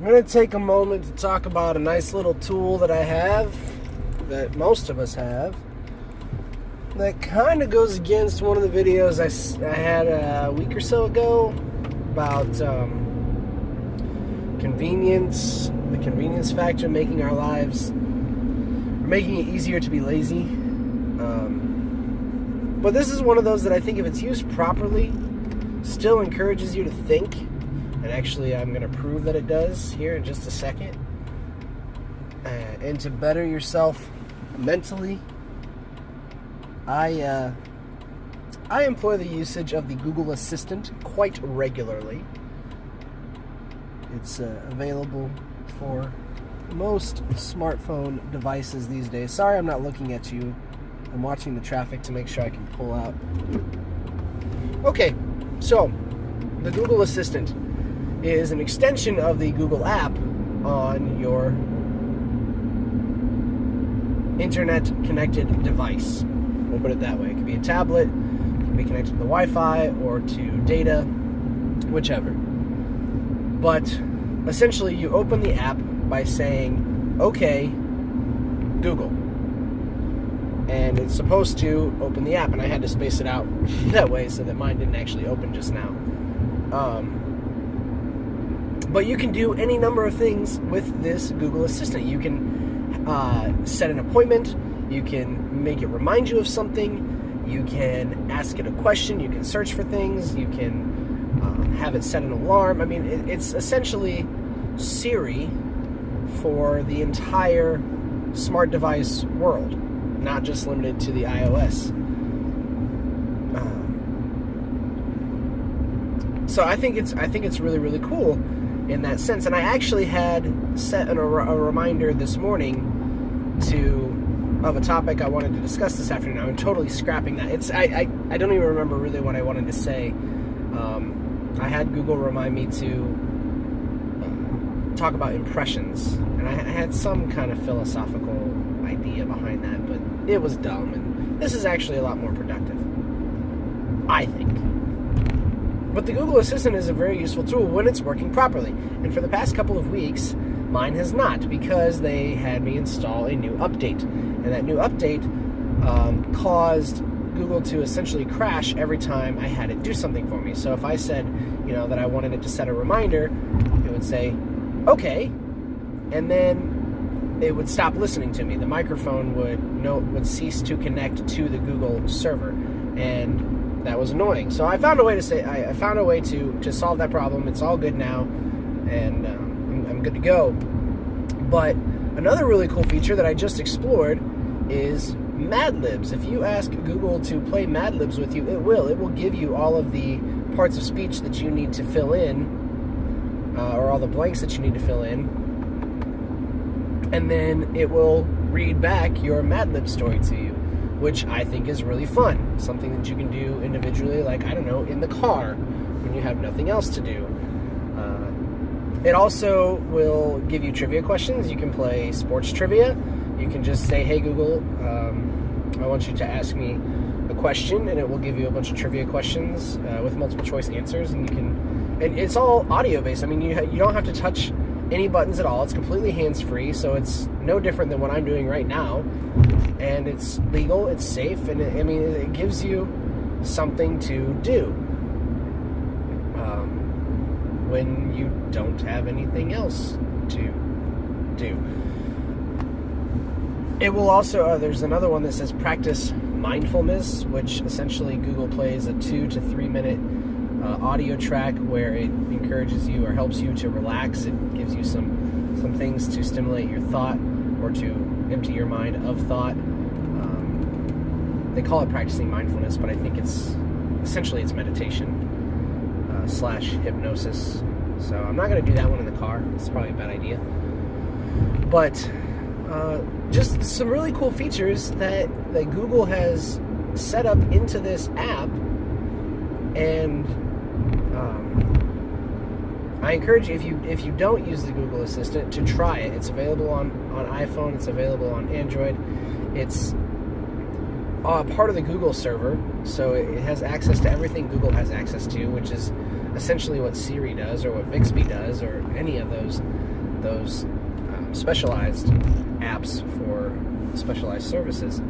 I'm going to take a moment to talk about a nice little tool that I have, that most of us have, that kind of goes against one of the videos I had a week or so ago about convenience, the convenience factor, making our lives, making it easier to be lazy. But this is one of those that I think if it's used properly, still encourages you to think. And actually, I'm going to prove that it does here in just a second. And to better yourself mentally, I employ the usage of the Google Assistant quite regularly. It's available for most smartphone devices these days. Sorry, I'm not looking at you. I'm watching the traffic to make sure I can pull out. Okay, so the Google Assistant is an extension of the Google app on your internet-connected device. We'll put it that way. It could be a tablet, it can be connected to the Wi-Fi or to data, whichever. But essentially, you open the app by saying, "Okay, Google." And it's supposed to open the app, and I had to space it out that way so that mine didn't actually open just now. But you can do any number of things with this Google Assistant. You can set an appointment. You can make it remind you of something. You can ask it a question. You can search for things. You can have it set an alarm. I mean, it's essentially Siri for the entire smart device world, not just limited to the iOS. So I think it's really, really cool in that sense. And I actually had set a reminder this morning of a topic I wanted to discuss this afternoon. I'm totally scrapping that. I don't even remember really what I wanted to say. I had Google remind me to talk about impressions, and I had some kind of philosophical idea behind that, but it was dumb, and this is actually a lot more productive, I think. But the Google Assistant is a very useful tool when it's working properly. And for the past couple of weeks, mine has not, because they had me install a new update. And that new update caused Google to essentially crash every time I had it do something for me. So if I said, that I wanted it to set a reminder, it would say, "Okay," and then it would stop listening to me. The microphone would cease to connect to the Google server, and that was annoying. So I found a way to solve that problem. It's all good now, and I'm good to go. But another really cool feature that I just explored is Mad Libs. If you ask Google to play Mad Libs with you, it will give you all of the parts of speech that you need to fill in, or all the blanks that you need to fill in, and then it will read back your Mad Lib story to you, which I think is really fun. Something that you can do individually, like, I don't know, in the car when you have nothing else to do. It also will give you trivia questions. You can play sports trivia. You can just say, "Hey Google, I want you to ask me a question," and it will give you a bunch of trivia questions with multiple choice answers. And it's all audio based. I mean, you don't have to touch any buttons at all. It's completely hands-free, so it's no different than what I'm doing right now. And it's legal, it's safe, and it gives you something to do when you don't have anything else to do. It will also, there's another one that says practice mindfulness, which essentially Google plays a 2 to 3 minute audio track where it encourages you or helps you to relax. It gives you some things to stimulate your thought or to empty your mind of thought. They call it practicing mindfulness, but I think it's meditation / hypnosis. So I'm not going to do that one in the car. It's probably a bad idea. But just some really cool features that Google has set up into this app, and I encourage you, if you don't use the Google Assistant, to try it. It's available on iPhone. It's available on Android. It's part of the Google server, so it has access to everything Google has access to, which is essentially what Siri does, or what Bixby does, or any of those specialized apps for specialized services.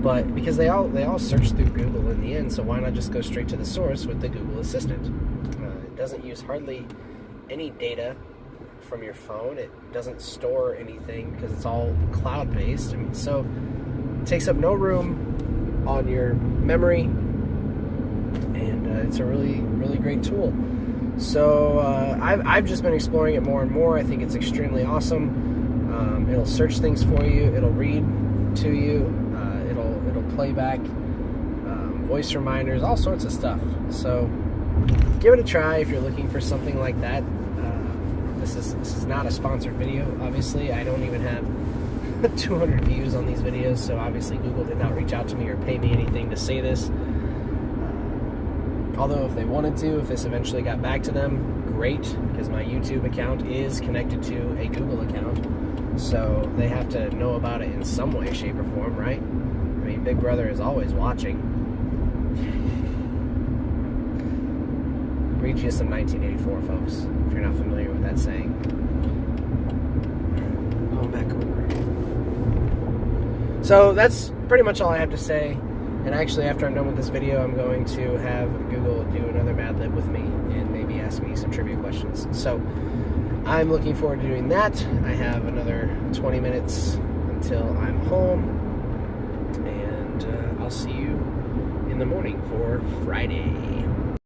But because they all search through Google in the end, so why not just go straight to the source with the Google Assistant? It doesn't use hardly any data from your phone. It doesn't store anything because it's all cloud-based. I mean, so it takes up no room on your memory, and it's a really, really great tool. So I've just been exploring it more and more. I think it's extremely awesome. It'll search things for you. It'll read to you. It'll play back voice reminders, all sorts of stuff. So give it a try if you're looking for something like that. This is not a sponsored video, obviously. I don't even have 200 views on these videos, so obviously Google did not reach out to me or pay me anything to say this. Although if they wanted to, if this eventually got back to them, great, because my YouTube account is connected to a Google account, so they have to know about it in some way, shape, or form, right? I mean, Big Brother is always watching. Read you some 1984, folks, if you're not familiar with that saying. Going back over. So that's pretty much all I have to say. And actually, after I'm done with this video, I'm going to have Google do another Mad Lib with me and maybe ask me some trivia questions. So I'm looking forward to doing that. I have another 20 minutes until I'm home. And I'll see you in the morning for Friday.